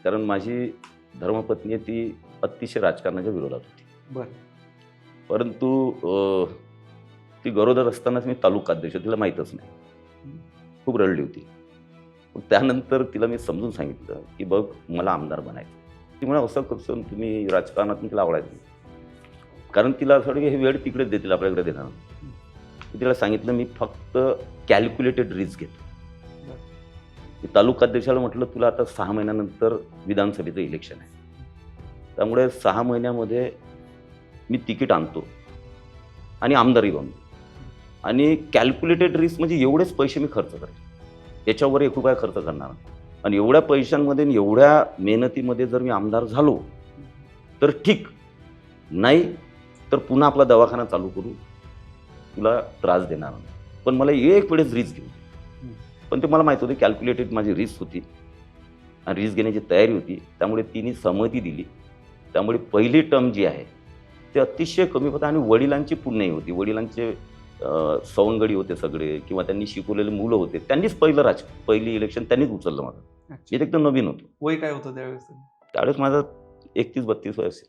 कारण माझी धर्मपत्नी आहे ती अतिशय राजकारणाच्या विरोधात होती. बरं. परंतु ती गरोदर असतानाच मी तालुका अध्यक्ष, तिला माहीतच नाही. खूप रडली होती. मग त्यानंतर तिला मी समजून सांगितलं की बघ मला आमदार बनायचं. ती म्हणा असं कसं तुम्ही राजकारणात तिला आवडायचं नाही. कारण तिला असं वाटतं की हे वेळ तिकडेच देतील आपल्याकडे देणार. मी तिला सांगितलं मी फक्त कॅल्क्युलेटेड रिस्क घेतो. मी तालुका अध्यक्षाला म्हटलं तुला आता 6 महिन्यानंतर विधानसभेचं इलेक्शन आहे. त्यामुळे 6 महिन्यामध्ये मी तिकीट आणतो आणि आमदारही बनतो. आणि कॅल्क्युलेटेड रिस्क म्हणजे एवढेच पैसे मी खर्च करेन. याच्यावर एक रुपया खर्च करणार नाही. आणि एवढ्या पैशांमध्ये आणि एवढ्या मेहनतीमध्ये जर मी आमदार झालो तर ठीक, नाही तर पुन्हा आपला दवाखाना चालू करू, तुला त्रास देणार नाही. पण मला एक वेळेस रिस्क घेऊ. पण ते मला माहीत होतं कॅल्क्युलेटेड माझी रिस्क होती आणि रिस्क घेण्याची तयारी होती. त्यामुळे तिने सहमती दिली. त्यामुळे पहिली टर्म जी आहे ते अतिशय कमी होतं आणि वडिलांची पुण्याई होती. वडिलांचे सवंगडी होते सगळे किंवा त्यांनी शिकवलेले मुलं होते. त्यांनीच पहिली इलेक्शन त्यांनीच उचललं माझं. मी एकदम नवीन होतो. वय काय होतं त्यावेळेस? त्यावेळेस माझं 31-32 वय असेल.